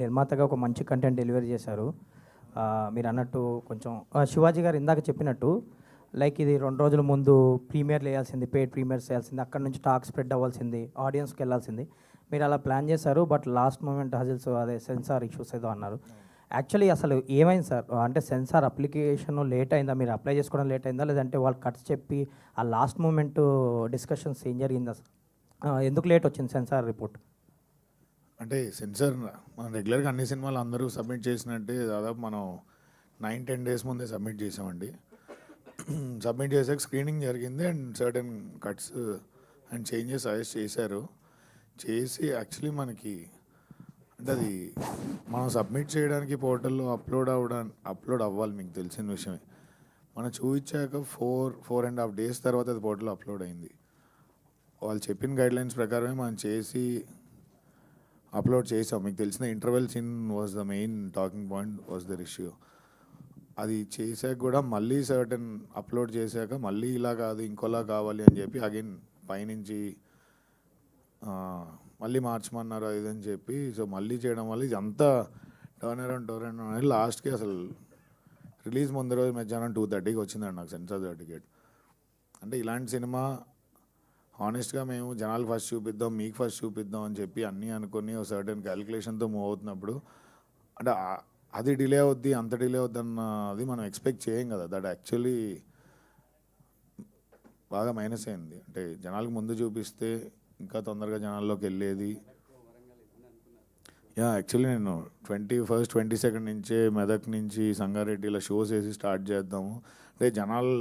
నిర్మాతగా ఒక మంచి కంటెంట్ డెలివరీ చేశారు. మీరు అన్నట్టు కొంచెం శివాజీ గారు ఇందాక చెప్పినట్టు లైక్ ఇది 2 రోజుల ముందు ప్రీమియర్లు వేయాల్సింది, పెయిడ్ ప్రీమియర్స్ వేయాల్సింది, అక్కడ నుంచి టాక్ స్ప్రెడ్ అవ్వాల్సింది, ఆడియన్స్కి వెళ్ళాల్సింది. మీరు అలా ప్లాన్ చేశారు. బట్ లాస్ట్ మూమెంట్ హజిల్స్ అదే సెన్సార్ ఇష్యూస్ ఏదో అన్నారు. యాక్చువల్లీ అసలు ఏమైంది సార్? అంటే సెన్సార్ అప్లికేషన్ లేట్ అయిందా, మీరు అప్లై చేసుకోవడం లేట్ అయిందా, లేదంటే వాళ్ళు కట్స్ చెప్పి ఆ లాస్ట్ మూమెంట్ డిస్కషన్స్ ఏం జరిగిందా సార్? ఎందుకు లేట్ వచ్చింది సెన్సార్ రిపోర్ట్? అంటే సెన్సార్ మనం రెగ్యులర్గా అన్ని సినిమాలు అందరూ సబ్మిట్ చేసినట్టే దాదాపు మనం 9-10 డేస్ ముందే సబ్మిట్ చేసామండి. సబ్మిట్ చేసాక స్క్రీనింగ్ జరిగింది and certain cuts and changes suggest చేశారు. చేసి యాక్చువల్లీ మనకి అంటే అది మనం సబ్మిట్ చేయడానికి పోర్టల్లో అప్లోడ్ అవ్వాలి, మీకు తెలిసిన విషయమే. మనం చూపించాక 4.5 డేస్ తర్వాత అది పోర్టల్లో అప్లోడ్ అయింది. వాళ్ళు చెప్పిన గైడ్లైన్స్ ప్రకారమే మనం చేసి అప్లోడ్ చేసాం. మీకు తెలిసిన interval scene was the main talking point, was their issue. అది చేసాక కూడా మళ్ళీ సర్టన్ అప్లోడ్ చేశాక మళ్ళీ ఇలా కాదు ఇంకోలా కావాలి అని చెప్పి అగైన్ పైనుంచి మళ్ళీ మార్చమన్నారు అది అని చెప్పి. సో మళ్ళీ చేయడం వల్ల ఇది అంతా టర్న్ అరౌండ్ అనేది లాస్ట్కి అసలు రిలీజ్ ముందు రోజు మధ్యాహ్నం 2:30కి వచ్చిందండి నాకు సెన్సార్ సర్టిఫికేట్. అంటే ఇలాంటి సినిమా హానెస్ట్గా మేము జనాలు ఫస్ట్ చూపిద్దాం, మీకు ఫస్ట్ చూపిద్దాం అని చెప్పి అన్నీ అనుకుని ఒక సర్టెన్ క్యాలిక్యులేషన్తో మూవ్ అవుతున్నప్పుడు అంటే అది డిలే అవుద్ది, అంత డిలే అవుద్ది అన్నది మనం ఎక్స్పెక్ట్ చేయం కదా. దట్ యాక్చువల్లీ బాగా మైనస్ అయింది. అంటే జనాలకు ముందు చూపిస్తే ఇంకా తొందరగా జనాల్లోకి వెళ్ళేది. యాక్చువల్లీ నేను 21st 22nd నుంచే మెదక్ నుంచి సంగారెడ్డిలో షోస్ వేసి స్టార్ట్ చేద్దాము. అంటే జనాలు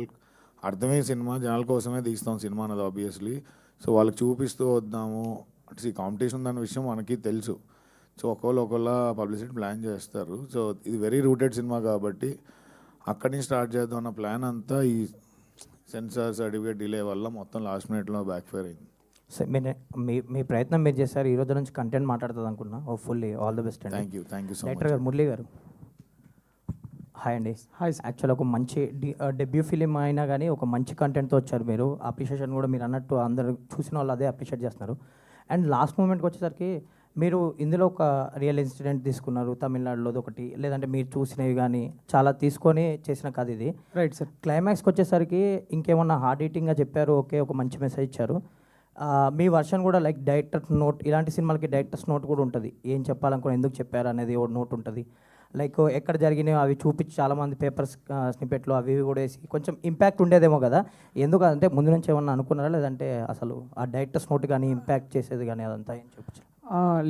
అర్థమయ్యే సినిమా, జనాల కోసమే తీస్తాం సినిమా అన్నది ఆబ్వియస్లీ. సో వాళ్ళకి చూపిస్తూ వద్దాము అంటే కాంపిటీషన్ ఉందన్న విషయం మనకి తెలుసు. సో ఒకళ్ళ పబ్లిసిటీ ప్లాన్ చేస్తారు. సో ఇది వెరీ రూటెడ్ సినిమా కాబట్టి అక్కడి నుంచి స్టార్ట్ చేద్దాం అన్న ప్లాన్ అంతా ఈ సెన్సార్ సర్టిఫికేట్ డిలే వల్ల మొత్తం లాస్ట్ మినిట్లో బ్యాక్ ఫైర్ అయింది. సార్ మీ ప్రయత్నం మీరు చేశారు. ఈ రోజు నుంచి కంటెంట్ మాట్లాడుతుంది అనుకున్నా. హోప్ఫుల్లీ ఆల్ ద బెస్ట్ అండి. థ్యాంక్ యూ సో డైరెక్టర్ గారు మురళి గారు హాయ్ అండి. హాయ్. యాక్చువల్ ఒక మంచి డెబ్యూ ఫిలిం అయినా కానీ ఒక మంచి కంటెంట్తో వచ్చారు మీరు. అప్రిషియేషన్ కూడా మీరు అన్నట్టు అందరూ చూసిన వాళ్ళు అదే అప్రిషియేట్ చేస్తున్నారు. అండ్ లాస్ట్ మూమెంట్కి వచ్చేసరికి మీరు ఇందులో ఒక రియల్ ఇన్సిడెంట్ తీసుకున్నారు, తమిళనాడులోది ఒకటి, లేదంటే మీరు చూసినవి కానీ చాలా తీసుకొని చేసిన కథ ఇది. Right sir. క్లైమాక్స్కి వచ్చేసరికి ఇంకేమన్నా హార్డ్ ఈటింగ్గా చెప్పారు, ఓకే ఒక మంచి మెసేజ్ ఇచ్చారు. మీ వర్షన్ కూడా లైక్ డైరెక్టర్ నోట్, ఇలాంటి సినిమాలకి డైరెక్టర్స్ నోట్ కూడా ఉంటుంది, ఏం చెప్పాలనుకుని ఎందుకు చెప్పారు అనేది ఒక నోట్ ఉంటుంది. లైక్ ఎక్కడ జరిగినాయో అవి చూపించి చాలామంది పేపర్స్ స్నిపెట్లు అవి కూడా వేసి కొంచెం ఇంపాక్ట్ ఉండేదేమో కదా. ఎందుకు అంటే ముందు నుంచి ఏమన్నా అనుకున్నారా, లేదంటే అసలు ఆ డైరెక్టర్స్ నోట్ కానీ ఇంపాక్ట్ చేసేది కానీ అదంతా ఏం చూపించారు?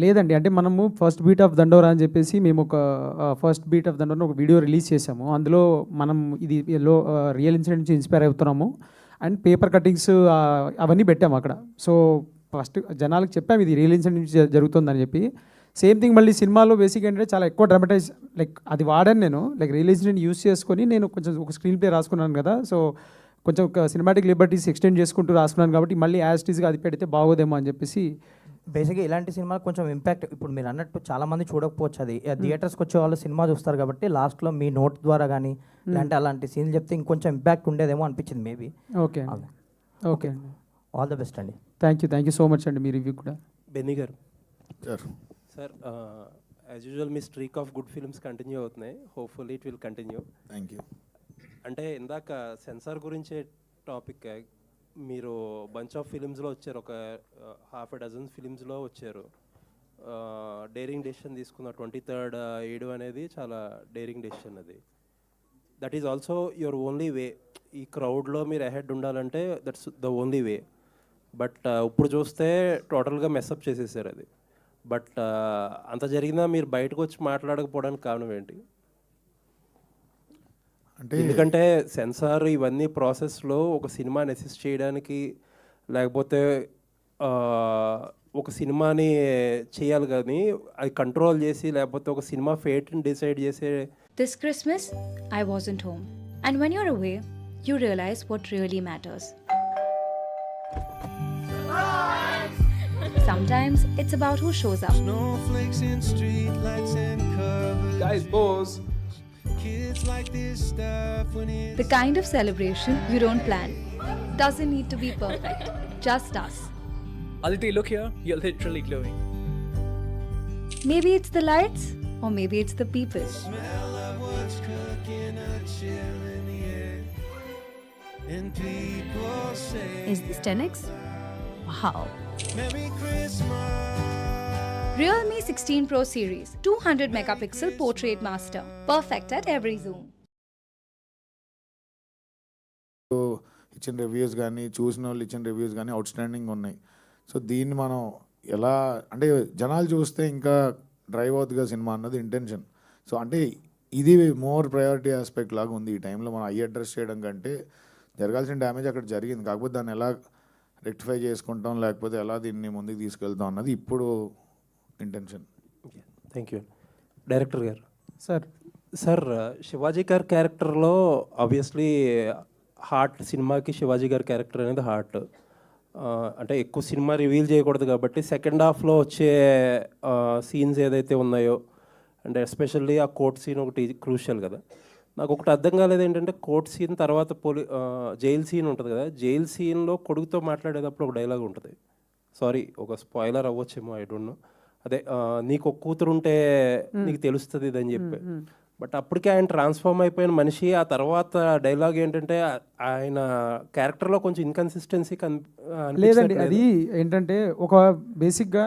లేదండి, అంటే మనము ఫస్ట్ బీట్ ఆఫ్ దండోరా అని చెప్పేసి మేము ఒక ఫస్ట్ బీట్ ఆఫ్ దండోరా ఒక వీడియో రిలీజ్ చేసాము. అందులో మనం ఇది రియల్ ఇన్సిడెంట్ నుంచి ఇన్స్పైర్ అవుతున్నాము అండ్ పేపర్ కటింగ్స్ అవన్నీ పెట్టాము అక్కడ. సో ఫస్ట్ జనాలకు చెప్పాము ఇది రియల్ ఇన్సిడెంట్ నుంచి జరుగుతుందని చెప్పి. సేమ్ థింగ్ మళ్ళీ సినిమాలో బేసిక్ ఏంటంటే చాలా ఎక్కువ డ్రామటైజ్ లైక్ అది వాడాను నేను. లైక్ రియల్ ఇన్సిడెంట్ యూస్ చేసుకొని నేను కొంచెం ఒక స్క్రీన్ ప్లే రాసుకున్నాను కదా. సో కొంచెం ఒక సినిమాటిక్ లిబర్టీస్ ఎక్స్టెండ్ చేసుకుంటూ రాసుకున్నాను కాబట్టి మళ్ళీ యాజ్ టీజ్గా అది పెడితే బాగోదేమో అని చెప్పేసి. బేసిక్గా ఇలాంటి సినిమాలు కొంచెం ఇంపాక్ట్ ఇప్పుడు మీరు అన్నట్టు చాలామంది చూడకపోవచ్చు. అది థియేటర్స్కి వచ్చే వాళ్ళు సినిమా చూస్తారు కాబట్టి లాస్ట్లో మీ నోట్ ద్వారా కానీ లేదంటే అలాంటి సీన్లు చెప్తే ఇంకొంచెం ఇంపాక్ట్ ఉండేదేమో అనిపించింది maybe. Okay okay all the best అండి. థ్యాంక్ యూ సో మచ్ అండి మీ రివ్యూ కూడా. బెన్నీ గారు సార్ యాజ్ యూజువల్ మీ streak of good films continue అవుతున్నాయి. Hopefully it will continue. Thank you. అంటే ఇందాక సెన్సార్ గురించే టాపిక్, మీరు బంచ్ ఆఫ్ ఫిలిమ్స్లో వచ్చారు, ఒక half a dozen ఫిలిమ్స్లో వచ్చారు. డేరింగ్ డెసిషన్ తీసుకున్న 23rd 7 అనేది చాలా డేరింగ్ డెసిషన్. అది that is also your only way. ఈ క్రౌడ్లో మీరు అహెడ్ ఉండాలంటే that's the only way. But ఇప్పుడు చూస్తే టోటల్గా మెస్అప్ చేసేసారు అది. బట్ అంత జరిగినా మీరు బయటకు వచ్చి మాట్లాడకపోవడానికి కారణం ఏంటి? అంటే ఎందుకంటే సెన్సార్ ఇవన్నీ ప్రాసెస్లో ఒక సినిమాని అసిస్ట్ చేయడానికి, లేకపోతే ఒక సినిమాని చేయాలి కానీ అది కంట్రోల్ చేసి, లేకపోతే ఒక సినిమా ఫేట్ని డిసైడ్ చేసే. This Christmas, I wasn't home. And when you're away, you realize what really matters. Sometimes it's about who shows up. Snowflakes in streetlights and covers. Guys, pause. Kids like this stuff when it's The kind of celebration you don't plan. Doesn't need to be perfect. Just us. Aditi, look here. You're literally glowing. Maybe it's the lights, Or maybe it's the people. Smell of what's cooking, a chill in the air. And people say, Is this 10x? Wow. Merry Christmas. Realme 16 Pro series, 200 megapixel portrait master, perfect at every zoom. ఇచ్చిన reviews కానీ చూసిన వాళ్ళు ఇచ్చిన reviews కానీ out standing ఉన్నాయి. So దీన్ని మనం ఎలా అంటే జనాలు చూస్తే ఇంకా డ్రైవ్ అవుతుందిగా సినిమా అన్నది ఇంటెన్షన్. సో అంటే ఇది మోర్ ప్రయారిటీ ఆస్పెక్ట్ లాగా ఉంది ఈ టైంలో. మనం ఐ అడ్రస్ చేయడం కంటే జరగాల్సిన డ్యామేజ్ అక్కడ జరిగింది, కాకపోతే దాన్ని ఎలా రెక్టిఫై చేసుకుంటాం లేకపోతే ఎలా దీన్ని ముందుకు తీసుకెళ్తాం అన్నది ఇప్పుడు ఇంటెన్షన్. Thank you. డైరెక్టర్ గారు. సార్ శివాజీ గారి క్యారెక్టర్లో ఆబ్వియస్లీ హార్ట్, సినిమాకి శివాజీ గారి క్యారెక్టర్ అనేది హార్ట్. అంటే ఎక్కువ సినిమా రివీల్ చేయకూడదు కాబట్టి సెకండ్ హాఫ్లో వచ్చే సీన్స్ ఏదైతే ఉన్నాయో, అంటే ఎస్పెషల్లీ ఆ కోర్ట్ సీన్ ఒకటి క్రూషియల్ కదా. నాకు ఒకటి అర్థం కాలేదు ఏంటంటే, కోర్ట్ సీన్ తర్వాత జైల్ సీన్ ఉంటుంది కదా, జైల్ సీన్లో కొడుకుతో మాట్లాడేటప్పుడు ఒక డైలాగ్ ఉంటుంది. సారీ, ఒక స్పాయిలర్ అవ్వచ్చేమో, ఐ డోంట్ నో. అదే నీకు ఒక కూతురు ఉంటే నీకు తెలుస్తుంది ఇదని చెప్పి. బట్ అప్పటికే ఆయన ట్రాన్స్ఫార్మ్ అయిపోయిన మనిషి. ఆ తర్వాత డైలాగ్ ఏంటంటే ఆయన క్యారెక్టర్లో కొంచెం ఇన్కన్సిస్టెన్సీ లేదండి. అది ఏంటంటే ఒక బేసిక్గా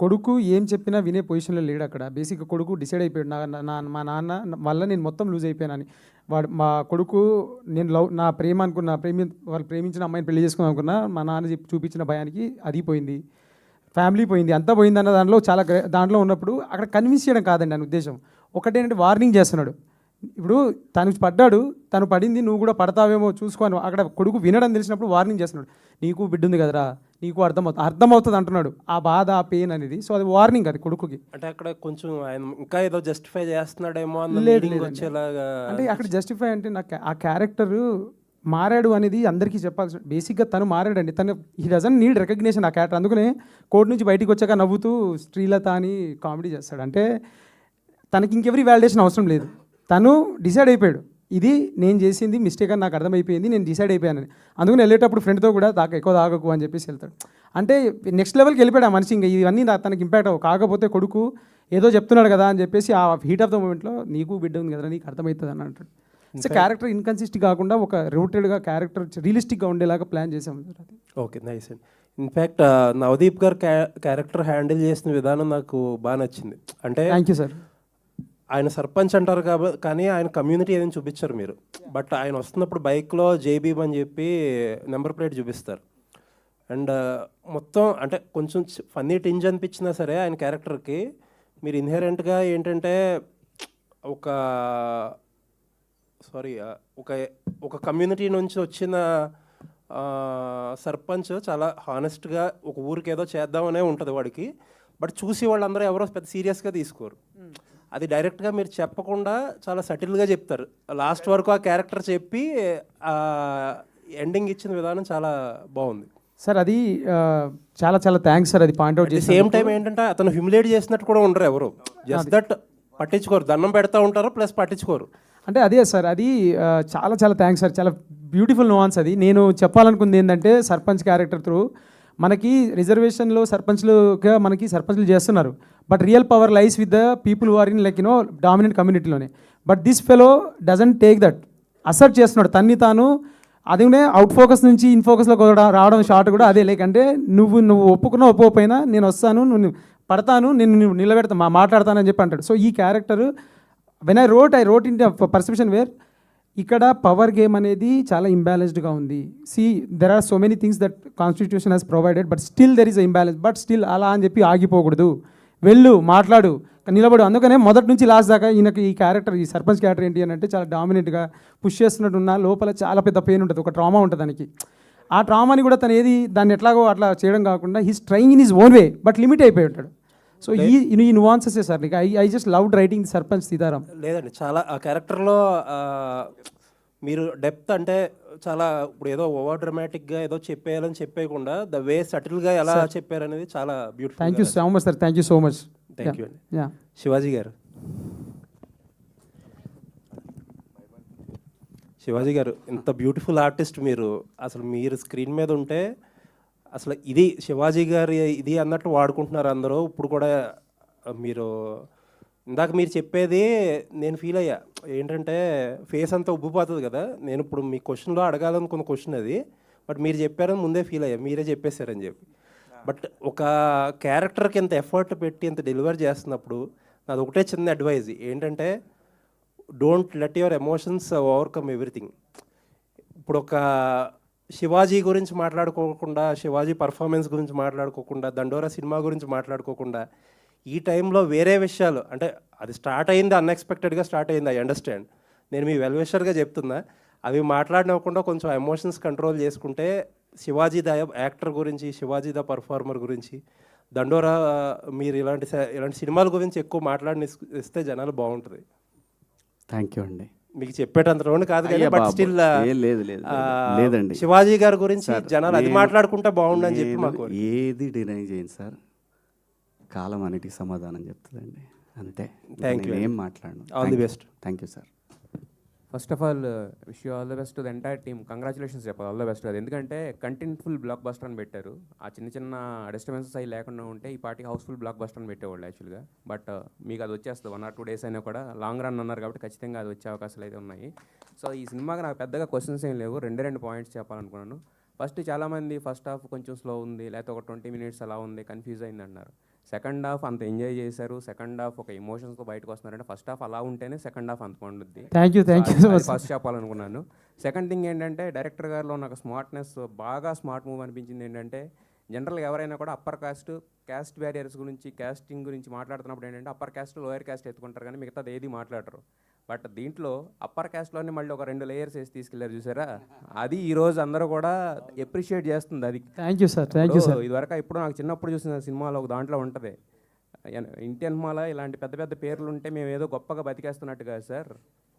కొడుకు ఏం చెప్పినా వినే పొజిషన్లో లేడు అక్కడ. బేసిక్గా కొడుకు డిసైడ్ అయిపోయాడు, మా నాన్న వల్ల నేను మొత్తం లూజ్ అయిపోయానని. మా కొడుకు నేను నా ప్రేమ అనుకున్నా, వాళ్ళు ప్రేమించిన అమ్మాయిని పెళ్లి చేసుకుందాం అనుకున్నా, మా నాన్న చూపించిన భయానికి అది పోయింది, ఫ్యామిలీ పోయింది, అంతా పోయింది అన్న దాంట్లో చాలా దాంట్లో ఉన్నప్పుడు అక్కడ కన్విన్స్ చేయడం కాదండి నా ఉద్దేశం. ఒకటేంటంటే వార్నింగ్ చేస్తున్నాడు. ఇప్పుడు తను పడ్డాడు, తను పడింది, నువ్వు కూడా పడతావేమో చూసుకోను. అక్కడ కొడుకు వినడం తెలిసినప్పుడు వార్నింగ్ చేస్తున్నాడు. నీకు బిడ్డ ఉంది కదరా, నీకు అర్థమవుతుంది అంటున్నాడు, ఆ బాధ, ఆ పెయిన్ అనేది. సో అది వార్నింగ్ అది కొడుకుకి. అంటే అక్కడ కొంచెం ఆయన ఇంకా ఏదో జస్టిఫై చేస్తున్నాడేమో వచ్చేలాగా. అంటే అక్కడ జస్టిఫై అంటే నాకు ఆ క్యారెక్టర్ మారాడు అనేది అందరికీ చెప్పాల్సి. బేసిక్గా తను మారాడండి, తను హీ డజంట్ నీడ్ రికగ్నిషన్ ఆ క్యారెక్టర్. అందుకనే కోర్టు నుంచి బయటికి వచ్చాక నవ్వుతూ శ్రీలత అని కామెడీ చేస్తాడు. అంటే తనకి ఇంకెవరి వ్యాలిడేషన్ అవసరం లేదు, తను డిసైడ్ అయిపోయాడు, ఇది నేను చేసింది మిస్టేక్ అని నాకు అర్థమైపోయింది, నేను డిసైడ్ అయిపోయానని. అందుకని వెళ్ళేటప్పుడు ఫ్రెండ్తో కూడా ఎక్కువ తాగకు అని చెప్పేసి వెళ్తాడు. అంటే నెక్స్ట్ లెవెల్కి వెళ్ళిపోయాడు ఆ మనిషి. ఇంకా ఇవన్నీ తనకి ఇంపాక్ట్ అవ్వవు. కాకపోతే కొడుకు ఏదో చెప్తున్నాడు కదా అని చెప్పేసి ఆ హీట్ ఆఫ్ ద మూమెంట్లో నీకు బిడ్డ ఉంది కదా, నీకు అర్థమవుతుంది అని అంటాడు. సో క్యారెక్టర్ ఇన్కన్సిస్టెంట్ కాకుండా ఒక రూటెడ్గా క్యారెక్టర్ రియలిస్టిక్గా ఉండేలాగా ప్లాన్ చేసాము సార్. అది ఓకే, నైస్ అండి. ఇన్ఫ్యాక్ట్ నవదీప్ గారు క్యారెక్టర్ హ్యాండిల్ చేసిన విధానం నాకు బాగా నచ్చింది. అంటే థ్యాంక్ యూ సార్. ఆయన సర్పంచ్ అంటారు కాబట్టి, కానీ ఆయన కమ్యూనిటీ ఏదైనా చూపించారు మీరు. బట్ ఆయన వస్తున్నప్పుడు బైక్లో జేబీబ్ అని చెప్పి నెంబర్ ప్లేట్ చూపిస్తారు. అండ్ మొత్తం అంటే కొంచెం ఫన్నీ టింజ్ అనిపించినా సరే ఆయన క్యారెక్టర్కి మీరు ఇన్హెరెంట్గా ఏంటంటే ఒక ఒక కమ్యూనిటీ నుంచి వచ్చిన సర్పంచ్ చాలా హానెస్ట్గా ఒక ఊరికి ఏదో చేద్దామనే ఉంటుంది వాడికి. బట్ చూసి వాళ్ళందరూ ఎవరో పెద్ద సీరియస్గా తీసుకోరు. అది డైరెక్ట్గా మీరు చెప్పకుండా చాలా సటిల్గా చెప్తారు. లాస్ట్ వరకు ఆ క్యారెక్టర్ చెప్పి ఎండింగ్ ఇచ్చిన విధానం చాలా బాగుంది సార్. అది చాలా చాలా థ్యాంక్స్ సార్. అది పాయింట్అవుట్ చేసి సేమ్ టైం ఏంటంటే అతను హ్యూమిలేట్ చేసినట్టు కూడా ఉండరు ఎవరు, జస్ట్ దట్ పట్టించుకోరు, దండం పెడతా ఉంటారు ప్లస్ పట్టించుకోరు. అంటే అదే సార్, అది చాలా చాలా థ్యాంక్స్ సార్. చాలా బ్యూటిఫుల్ నువాన్స్. అది నేను చెప్పాలనుకుంది ఏంటంటే, సర్పంచ్ క్యారెక్టర్ త్రూ మనకి రిజర్వేషన్లో సర్పంచ్లుగా మనకి సర్పంచ్లు చేస్తున్నారు. But real power lies with the people who are in like dominant కమ్యూనిటీలోనే. But this fellow doesn't take that, assert చేస్తున్నాడు తన్ని తాను. అదే అవుట్ ఫోకస్ నుంచి ఇన్ ఫోకస్లో రావడం షార్ట్ కూడా అదే. లైక్ అంటే నువ్వు ఒప్పుకోకపోయినా నేను వస్తాను, నువ్వు పడతాను, నేను నిలబెడతా, మాట్లాడతానని చెప్పి అంటాడు. సో ఈ character when I wrote in the perception where ఇక్కడ పవర్ గేమ్ అనేది చాలా ఇంబ్యాలెన్స్డ్గా ఉంది. There are so many things that constitution has provided, but still there is a imbalance. But still అలా అని చెప్పి ఆగిపోకూడదు, వెళ్ళు, మాట్లాడు, నిలబడు. అందుకనే మొదటి నుంచి లాస్ట్ దాకా ఈయనకి ఈ క్యారెక్టర్, ఈ సర్పంచ్ క్యారెక్టర్ ఏంటి అని అంటే చాలా డామినెంట్గా పుష్ చేస్తున్నట్టున్న లోపల చాలా పెద్ద పెయిన్ ఉంటుంది, ఒక ట్రామా ఉంటుంది దానికి. ఆ ట్రామాని కూడా తను దాన్ని ఎట్లాగో అట్లా చేయడం కాకుండా he's trying in his own way, but limit అయిపోయి ఉంటాడు. సో ఈ nuances sir, like I just loved writing sarpanch Sitaram. లేదండి, చాలా ఆ క్యారెక్టర్లో మీరు డెప్త్ అంటే చాలా, ఇప్పుడు ఏదో ఓవర్ డ్రామాటిక్గా ఏదో చెప్పేయాలని చెప్పేయకుండా ద వే సటిల్గా ఎలా చెప్పారనేది చాలా beautiful. Thank you so much sir, thank you so much. Thank you అండి. శివాజీ గారు, శివాజీ గారు ఇంత బ్యూటిఫుల్ ఆర్టిస్ట్ మీరు, అసలు మీరు స్క్రీన్ మీద ఉంటే అసలు ఇది శివాజీ గారి ఇది అన్నట్టు వాడుకుంటున్నారు అందరూ. ఇప్పుడు కూడా మీరు ఇందాక మీరు చెప్పేది నేను ఫీల్ అయ్యా. ఏంటంటే ఫేస్ అంతా ఉబ్బిపోతుంది కదా. నేను ఇప్పుడు మీ క్వశ్చన్లో అడగాలనుకున్న క్వశ్చన్ అది, బట్ మీరు చెప్పారని ముందే ఫీల్ అయ్యా, మీరే చెప్పేశారని చెప్పి. బట్ ఒక క్యారెక్టర్కి ఎంత ఎఫర్ట్ పెట్టి ఎంత డెలివర్ చేస్తున్నప్పుడు నాది ఒకటే చిన్న అడ్వైజ్ ఏంటంటే, don't let your emotions overcome everything. ఇప్పుడు ఒక శివాజీ గురించి మాట్లాడుకోకుండా, శివాజీ పర్ఫార్మెన్స్ గురించి మాట్లాడుకోకుండా, దండోరా సినిమా గురించి మాట్లాడుకోకుండా, ఈ టైంలో వేరే విషయాలు, అంటే అది స్టార్ట్ అయింది అన్ఎక్స్పెక్టెడ్గా స్టార్ట్ అయింది, ఐ అండర్స్టాండ్. నేను మీ వెల్ విషర్గా చెప్తున్నా, అవి మాట్లాడినకుండా కొంచెం ఎమోషన్స్ కంట్రోల్ చేసుకుంటే శివాజీ ద యాక్టర్ గురించి, శివాజీ ద పర్ఫార్మర్ గురించి, దండోరా మీరు ఇలాంటి సినిమాల గురించి ఎక్కువ మాట్లాడిన ఇస్తే జనాలు బాగుంటుంది. థ్యాంక్ యూ అండి. మీకు చెప్పేటంత రోడ్ కాదు కానీ, అయ్యా బట్ బాబు, స్టిల్ లేదు లేదండి. శివాజీ గారి గురించి సార్, జనాలు అది మాట్లాడుకుంటే బాగుండని చెప్పి మాకు ఏది డినై చేయండి సార్, కాలం అన్నిటికి సమాధానం చెప్తుందండి, అంతే. Thank you. ఏం మాట్లాడను. All the best. Thank you sir. First of all wish you all the best to the entire team. Congratulations చెప్పాలి, ఆల్ ద బెస్ట్. అది ఎందుకంటే కంటెంట్ఫుల్ బ్లాక్ బస్టర్ అని పెట్టారు. ఆ చిన్న చిన్న డిస్టర్బెన్సెస్ అవి లేకుండా ఉంటే ఈ పార్టీకి హౌస్ఫుల్ బ్లాక్ బస్టర్ అని పెట్టేవాళ్ళు యాక్చువల్గా. బట్ మీకు అది వచ్చేస్తుంది 1 or 2 days అయినా కూడా. లాంగ్ రన్ అన్నారు కాబట్టి ఖచ్చితంగా అది వచ్చే అవకాశాలు అయితే ఉన్నాయి. సో ఈ సినిమాకి నాకు పెద్దగా క్వశ్చన్స్ ఏం లేవు, 2 పాయింట్స్ చెప్పాలనుకున్నాను. ఫస్ట్, చాలామంది ఫస్ట్ హాఫ్ కొంచెం స్లో ఉంది, లేకపోతే ఒక 20 minutes అలా ఉంది, కన్ఫ్యూజ్ అయింది అన్నారు. సెకండ్ హాఫ్ అంత ఎంజాయ్ చేశారు, సెకండ్ హాఫ్ ఒక ఎమోషన్స్తో బయటకు వస్తున్నారంటే ఫస్ట్ హాఫ్ అలా ఉంటేనే సెకండ్ హాఫ్ అంత బాగుంటుంది. Thank you so much. First చెప్పాలనుకున్నాను. సెకండ్ థింగ్ ఏంటంటే, డైరెక్టర్ గారిలో నాకు స్మార్ట్నెస్, బాగా స్మార్ట్ మూవ్ అనిపించింది ఏంటంటే, జనరల్గా ఎవరైనా కూడా అప్పర్ క్యాస్ట్ బ్యారియర్స్ గురించి, క్యాస్టింగ్ గురించి మాట్లాడుతున్నప్పుడు ఏంటంటే అప్పర్ క్యాస్ట్ లోయర్ క్యాస్ట్ ఎత్తుకుంటారు కానీ మిగతాది ఏది మాట్లాడరు. బట్ దీంట్లో అప్పర్ క్యాస్ట్లోనే మళ్ళీ ఒక 2 layers వేసి తీసుకెళ్లారు చూసారా, అది ఈరోజు అందరూ కూడా ఎప్రిషియేట్ చేస్తుంది. అది thank you sir, thank you sir. ఇదివరకు ఇప్పుడు నాకు చిన్నప్పుడు చూసిన సినిమాలో ఒక దాంట్లో ఉంటుంది, ఇండియన్ మాల ఇలాంటి పెద్ద పెద్ద పేర్లు ఉంటే మేము ఏదో గొప్పగా బతికేస్తున్నట్టు కాదు సార్,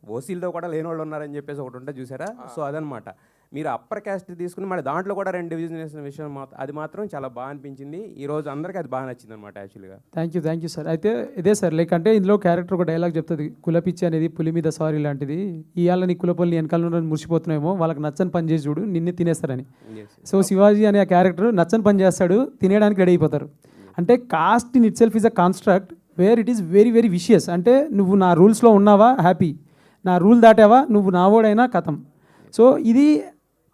ఓసీలతో కూడా లేని వాళ్ళు ఉన్నారని చెప్పేసి ఒకటి ఉంటుంది చూసారా. సో అదనమాట, మీరు అప్పర్ క్యాస్ట్ తీసుకుని మళ్ళీ దాంట్లో కూడా 2 division వేసిన విషయం అది మాత్రం చాలా బాగా అనిపించింది. ఈ రోజు అందరికీ అది బాగా నచ్చింది అనమాట యాక్చువల్గా. Thank you sir. అయితే ఇదే సార్, లైక్ అంటే ఇందులో క్యారెక్టర్ ఒక డైలాగ్ చెప్తుంది, కులపిచ్చి అనేది పులి మీద సారీ లాంటిది, ఇవాళ నీ కులపల్ని వెనకాల మురిసిపోతున్నాయేమో, వాళ్ళకి నచ్చని పని చేసి చూడు, నిన్నే తినేస్తారని. సో శివాజీ అనే ఆ క్యారెక్టర్ నచ్చని పని చేస్తాడు, తినేయడానికి రెడీ అయిపోతారు. అంటే caste in itself is a construct where it is very very vicious. అంటే నువ్వు నా రూల్స్లో ఉన్నావా హ్యాపీ, నా రూల్ దాటావా నువ్వు నావోడైనా కథం. సో ఇది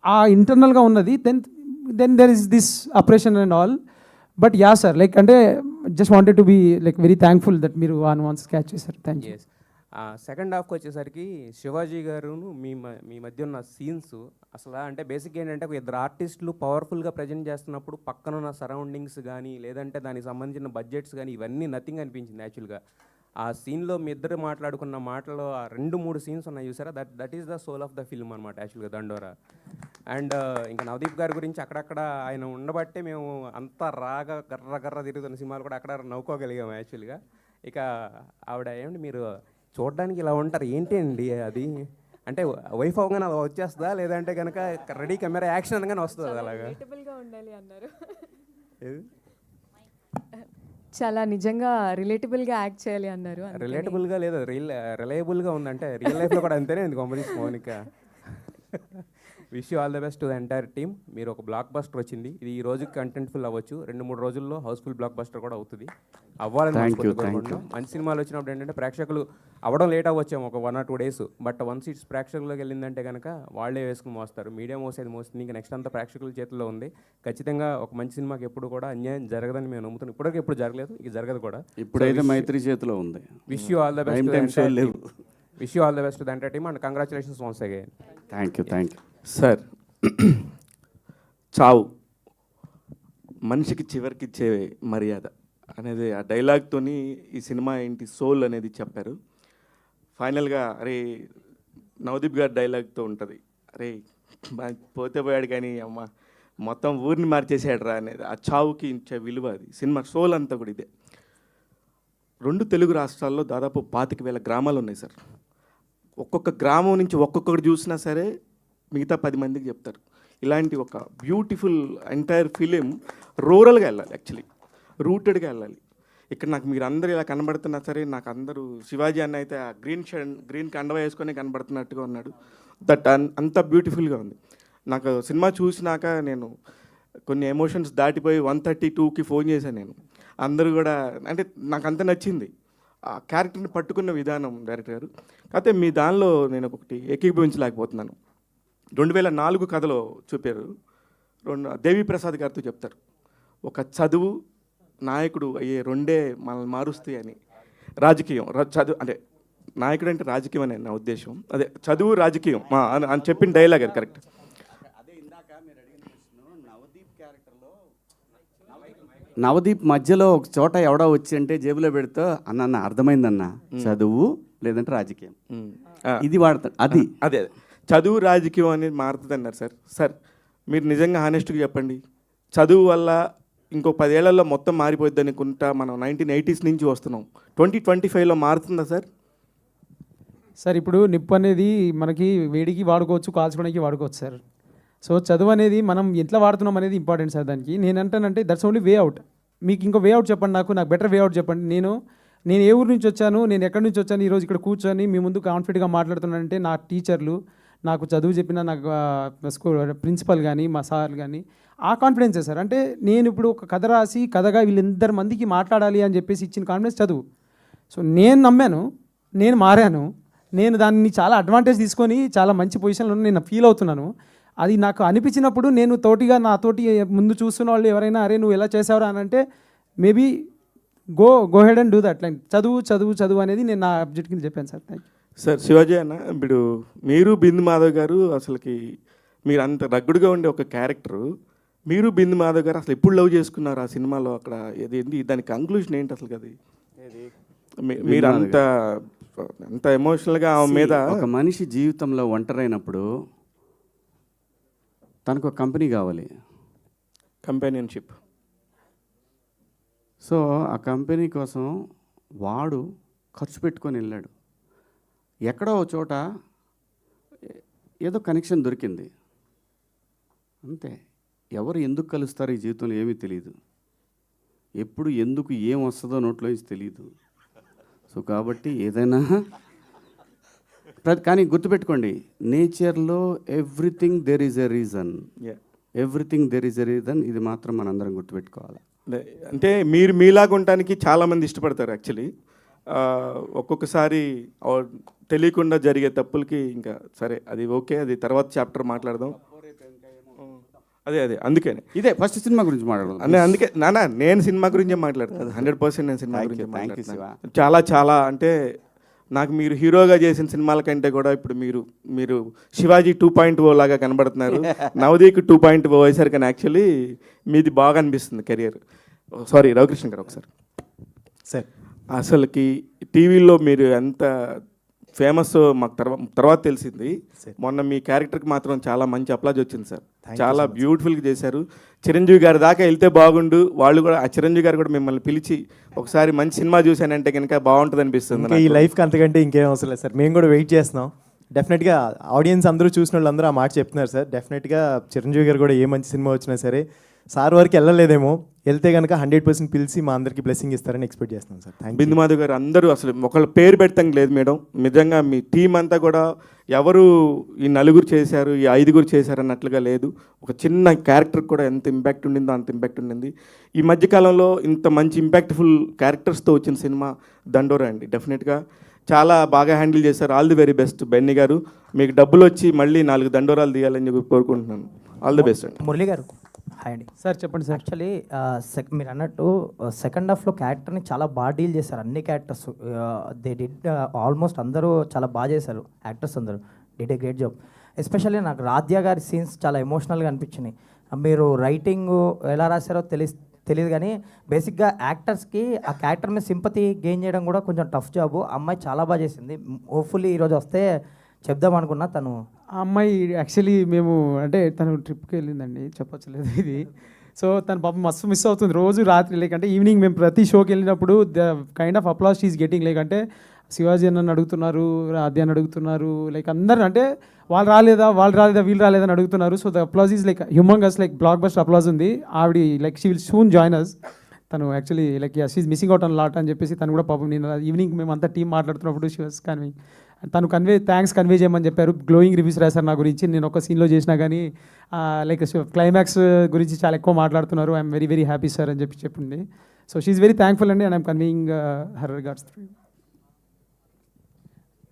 ఆ ఇంటర్నల్గా ఉన్నది. Then there is this oppression and all. But yeah sir, like అంటే just wanted to be like very thankful that మీరు వన్స్ క్యాచ్ చేశారు. Thank you. సెకండ్ హాఫ్కి వచ్చేసరికి శివాజీ గారును మీ మధ్య ఉన్న సీన్స్ అసలు అంటే బేసిక్ ఏంటంటే, ఒక 2 ఆర్టిస్టులు పవర్ఫుల్గా ప్రజెంట్ చేస్తున్నప్పుడు పక్కన ఉన్న సరౌండింగ్స్ కానీ, లేదంటే దానికి సంబంధించిన బడ్జెట్స్ కానీ, ఇవన్నీ నథింగ్ అనిపించింది యాక్చువల్గా. ఆ సీన్లో మీ ఇద్దరు మాట్లాడుకున్న మాటలో ఆ 2-3 సీన్స్ ఉన్నాయి చూసారా, that is the soul of the film అనమాట యాక్చువల్గా దండోరా. అండ్ ఇంకా నవదీప్ గారి గురించి అక్కడక్కడ ఆయన ఉండబట్టే మేము అంత రాగా గర్ర తిరుగుతున్న సినిమాలు కూడా అక్కడ నవ్వుకోగలిగాము యాక్చువల్గా. ఇక ఆవిడ ఏమంటే, మీరు చూడడానికి ఇలా ఉంటారు ఏంటి అండి అది, అంటే వైఫ్ అవగానే అలా వచ్చేస్తుందా, లేదంటే కనుక రెడీ కెమెరా యాక్షన్ అనగానే వస్తుంది అలాగా? ఉండాలి అన్నారు. చాలా నిజంగా రిలేటబుల్గా యాక్ట్ చేయాలి అన్నారు. రిలేటబుల్గా లేదు, రిలయబుల్గా ఉందంటే రియల్ లైఫ్లో కూడా అంతేనే ఉంది combination. Mounika, wish you all the best to the entire team. మీరు ఒక బ్లాక్ బస్టర్ వచ్చింది, ఇది ఈ రోజుకి కంటెంట్ఫుల్ అవ్వచ్చు, 2-3 రోజుల్లో హౌస్ఫుల్ బ్లాక్ బస్టర్ కూడా అవుతుంది, అవ్వాలని కోరుకుంటున్నాం. మంచి సినిమాలు వచ్చినప్పుడు ఏంటంటే ప్రేక్షకులు అవ్వడం లేట్ అవ్వచ్చేమో ఒక 1 or 2 days, but once it's ప్రేక్షకుల్లోకి వెళ్ళిందంటే కనుక వాళ్ళే వేసుకుని మోస్తారు. మీడియా మోసేది మోస్తుంది, ఇంకా నెక్స్ట్ అంతా ప్రేక్షకుల చేతుల్లో ఉంది. ఖచ్చితంగా ఒక మంచి సినిమాకి ఎప్పుడు కూడా అన్యాయం జరగదని మేము నమ్ముతున్నాం. ఇప్పటికీ ఎప్పుడు జరగలేదు, ఇక జరగదు కూడా. ఇప్పుడైతే మైత్రి చేతిలో ఉంది. Wish you all the best, wish you all the best to the entire team and congratulations once again. Thank you. Sir, చావు మనిషికి చివరికిచ్చే మర్యాద అనేది ఆ డైలాగ్తోని ఈ సినిమా ఏంటి సోల్ అనేది చెప్పారు. ఫైనల్గా అరే నవదీప్ గారి డైలాగ్తో ఉంటుంది, అరే పోతే పోయాడు కానీ అమ్మ మొత్తం ఊరిని మార్చేసాడు రా అనేది, ఆ చావుకి ఇచ్చే విలువ అది సినిమా సోల్ అంతా కూడా ఇదే. 2 తెలుగు రాష్ట్రాల్లో దాదాపు 25,000 గ్రామాలు ఉన్నాయి సార్. ఒక్కొక్క గ్రామం నుంచి ఒక్కొక్కటి చూసినా సరే మిగతా 10 మందికి చెప్తారు. ఇలాంటి ఒక బ్యూటిఫుల్ ఎంటైర్ ఫిలిం రూరల్గా వెళ్ళాలి, యాక్చువల్లీ రూటెడ్గా వెళ్ళాలి. ఇక్కడ నాకు మీరు అందరూ ఇలా కనబడుతున్నా సరే, నాకు అందరూ శివాజీ అన్న అయితే ఆ గ్రీన్ కండవ వేసుకొని కనబడుతున్నట్టుగా ఉన్నాడు. దట్ అంత బ్యూటిఫుల్గా ఉంది. నాకు సినిమా చూసినాక నేను కొన్ని ఎమోషన్స్ దాటిపోయి 132కి ఫోన్ చేశాను నేను. అందరూ కూడా అంటే నాకు అంత నచ్చింది. ఆ క్యారెక్టర్ని పట్టుకున్న విధానం డైరెక్టర్ గారు. కాకపోతే మీ దానిలో నేను ఒకటి ఏకీభవించలేకపోతున్నాను. 2004 కథలో చూపారు. దేవి ప్రసాద్ గారితో చెప్తారు, ఒక చదువు నాయకుడు అయ్యే రెండే మనల్ని మారుస్తాయి అని. రాజకీయం చదువు అంటే నాయకుడు అంటే రాజకీయం అనే నా ఉద్దేశం. అదే చదువు రాజకీయం అని చెప్పిన డైలాగ్ అది కరెక్ట్. నవదీప్ మధ్యలో ఒక చోట ఎవడో వచ్చి అంటే జేబులో పెడితే అన్న అర్థమైందన్న, చదువు లేదంటే రాజకీయం, ఇది వాడతాడు. అది అదే చదువు రాజకీయం అనేది మారుతుంది అన్నారు సార్. సార్ మీరు నిజంగా హానెస్ట్గా చెప్పండి, చదువు వల్ల ఇంకో 10 ఏళ్లలో మొత్తం మారిపోద్ది అనుకుంటా మనం 1980s నుంచి వస్తున్నాం, 2025లో మారుతుందా సార్? సార్ ఇప్పుడు నిప్పు అనేది మనకి వేడికి వాడుకోవచ్చు, కాల్చుకోవడానికి వాడుకోవచ్చు సార్. సో చదువు అనేది మనం ఎట్లా వాడుతున్నాం అనేది ఇంపార్టెంట్ సార్. దానికి నేను అంటానంటే దట్స్ ఓన్లీ వే అవుట్. మీకు ఇంకో వే అవుట్ చెప్పండి, నాకు బెటర్ వే అవుట్ చెప్పండి. నేను ఏ ఊరు నుంచి వచ్చాను, నేను ఎక్కడి నుంచి వచ్చాను, ఈరోజు ఇక్కడ కూర్చొని మీ ముందు కాన్ఫిడెంట్గా మాట్లాడుతున్నానంటే నా టీచర్లు, నాకు చదువు చెప్పిన నాకు స్కూల్ ప్రిన్సిపల్ కానీ మా సార్ కానీ ఆ కాన్ఫిడెన్సే సార్. అంటే నేను ఇప్పుడు ఒక కథ రాసి కథగా వీళ్ళందరి మందికి మాట్లాడాలి అని చెప్పేసి ఇచ్చిన కాన్ఫిడెన్స్ చదువు. సో నేను నమ్మాను, నేను మారాను, నేను దాన్ని చాలా అడ్వాంటేజ్ తీసుకొని చాలా మంచి పొజిషన్లో నేను ఫీల్ అవుతున్నాను. అది నాకు అనిపించినప్పుడు నేను తోటిగా నాతోటి ముందు చూస్తున్న వాళ్ళు ఎవరైనా అరే నువ్వు ఎలా చేసావురా అని అంటే maybe go head and do that. Like చదువు అనేది నేను నా అబ్జెక్ట్ కింద చెప్పాను sir. Thank you sir. Shivaji అన్న, ఇప్పుడు మీరు బిందు మాధవ్ గారు అసలుకి మీరు అంత రగ్గుడుగా ఉండే ఒక క్యారెక్టరు, మీరు బిందు మాధవ్ గారు అసలు ఎప్పుడు లవ్ చేసుకున్నారు ఆ సినిమాలో? అక్కడ ఏంటి దాని కంక్లూషన్ ఏంటి అసలు? అది మీరు అంత ఎమోషనల్గా ఆమె మీద. ఒక మనిషి జీవితంలో ఒంటరైనప్పుడు తనకు ఒక కంపెనీ కావాలి, కంపానియన్షిప్. సో ఆ కంపెనీ కోసం వాడు ఖర్చు పెట్టుకొని వెళ్ళాడు. ఎక్కడో ఒక చోట ఏదో కనెక్షన్ దొరికింది అంతే. ఎవరు ఎందుకు కలుస్తారో ఈ జీవితంలో ఏమీ తెలియదు, ఎప్పుడు ఎందుకు ఏం వస్తుందో నోట్లో నుంచి తెలియదు. సో కాబట్టి ఏదైనా కానీ గుర్తుపెట్టుకోండి, నేచర్లో everything there is a reason, everything there is a reason. ఇది మాత్రం మనందరం గుర్తుపెట్టుకోవాలి. అంటే మీరు మీలాగా ఉండటానికి చాలామంది ఇష్టపడతారు యాక్చువల్లీ. ఒక్కొక్కసారి తెలియకుండా జరిగే తప్పులకి ఇంకా సరే అది ఓకే, అది తర్వాత చాప్టర్ మాట్లాడదాం. అదే అందుకనే ఇదే ఫస్ట్ సినిమా గురించి మాట్లాడదాం. అందుకే నేను సినిమా గురించే మాట్లాడతాను. 100% నేను సినిమా గురించి మాట్లాడతాను. చాలా అంటే నాకు మీరు హీరోగా చేసిన సినిమాల కంటే కూడా ఇప్పుడు మీరు శివాజీ 2.0 లాగా కనబడుతున్నారు. నవదీప్ 2.0 వేశారు, కానీ యాక్చువల్లీ మీది బాగా అనిపిస్తుంది కెరియర్. సారీ రవికృష్ణ గారు ఒకసారి సార్, అసలుకి టీవీలో మీరు ఎంత ఫేమస్ మాకు తర్వాత తెలిసింది. మొన్న మీ క్యారెక్టర్కి మాత్రం చాలా మంచి అప్లాజ్ వచ్చింది సార్. చాలా బ్యూటిఫుల్గా చేశారు. చిరంజీవి గారి దాకా వెళ్తే బాగుండు, వాళ్ళు కూడా ఆ చిరంజీవి గారు కూడా మిమ్మల్ని పిలిచి ఒకసారి మంచి సినిమా చూశానంటే కనుక బాగుంటుంది అనిపిస్తుంది. ఈ లైఫ్కి అంతకంటే ఇంకేం అవసరం లేదు సార్. మేము కూడా వెయిట్ చేస్తున్నాం. డెఫినెట్గా ఆడియన్స్ అందరూ చూసిన వాళ్ళు అందరూ ఆ మాట చెప్తున్నారు సార్. డెఫినెట్గా చిరంజీవి గారు కూడా ఏ మంచి సినిమా వచ్చినా సరే సార్ వరకు వెళ్ళలేదేమో, వెళ్తే కనుక 100% పిలిచి మా అందరికీ బ్లెస్సింగ్ ఇస్తారని ఎక్స్పెక్ట్ చేస్తున్నాం sir. Thank you. Bindu Madhav గారు అందరూ అసలు ఒకళ్ళ పేరు పెడతాం లేదు మేడం, నిజంగా మీ టీం అంతా కూడా ఎవరు ఈ 4 చేశారు, ఈ 5 చేశారు అన్నట్లుగా లేదు. ఒక చిన్న క్యారెక్టర్ కూడా ఎంత ఇంపాక్ట్ ఉండిందో అంత ఇంపాక్ట్ ఉండింది. ఈ మధ్యకాలంలో ఇంత మంచి ఇంపాక్ట్ఫుల్ క్యారెక్టర్స్తో వచ్చిన సినిమా దండోరా అండి. డెఫినెట్గా చాలా బాగా హ్యాండిల్ చేశారు. All the very best Benny garu. మీకు డబ్బులు వచ్చి మళ్ళీ 4 దండోరాలు తీయాలని చెప్పి కోరుకుంటున్నాను. ఆల్ ది బెస్ట్ అండి. మురళి గారు హాయ్ అండి. సార్ చెప్పండి సార్. యాక్చువల్లీ మీరు అన్నట్టు సెకండ్ హాఫ్లో క్యారెక్టర్ని చాలా బాగా డీల్ చేశారు. అన్ని క్యారెక్టర్స్ దే డిడ్ ఆల్మోస్ట్ అందరూ చాలా బాగా చేశారు. యాక్టర్స్ అందరూ did a great job. Especially నాకు రాధ్య గారి సీన్స్ చాలా ఎమోషనల్గా అనిపించినాయి. మీరు రైటింగ్ ఎలా రాశారో తెలియదు కానీ బేసిక్గా యాక్టర్స్కి ఆ క్యారెక్టర్ మీద సింపతి గెయిన్ చేయడం కూడా కొంచెం టఫ్ జాబు. అమ్మాయి చాలా బాగా చేసింది. హోప్ఫుల్లీ ఈరోజు వస్తే చెప్దాం అనుకున్నా. తను ఆ అమ్మాయి యాక్చువల్లీ మేము అంటే తను ట్రిప్కి వెళ్ళిందండి, చెప్పచ్చలేదు ఇది. సో తను పాపం మస్తు మిస్ అవుతుంది రోజు రాత్రి. లైక్ అంటే ఈవినింగ్ మేము ప్రతి షోకి వెళ్ళినప్పుడు the kind of applause she's getting. Like అంటే శివాజీ అన్నని అడుగుతున్నారు, ఆద్యాన్ని అడుగుతున్నారు, లైక్ అందరు అంటే వీళ్ళు రాలేదా అని అడుగుతున్నారు. So the applause is like humongous, like blockbuster applause ఉంది. ఆవిడ like she will soon join us. తను actually like she's missing out on lot అని చెప్పేసి తను కూడా పాపం నేను ఈవినింగ్ మేము అంతా టీం మాట్లాడుతున్నప్పుడు షీ వాస్ కన్వింగ్. తను థ్యాంక్స్ కన్వే చేయమని చెప్పారు. గ్లోయింగ్ రివ్యూస్ రాశారు నా గురించి. నేను ఒక సీన్లో చేసినా కానీ లైక్ క్లైమాక్స్ గురించి చాలా ఎక్కువ మాట్లాడుతున్నారు. I'm very very happy sir అని చెప్పింది. సో షీఈ్ వెరీ థ్యాంక్ఫుల్ అండి, and I'm conveying her regards.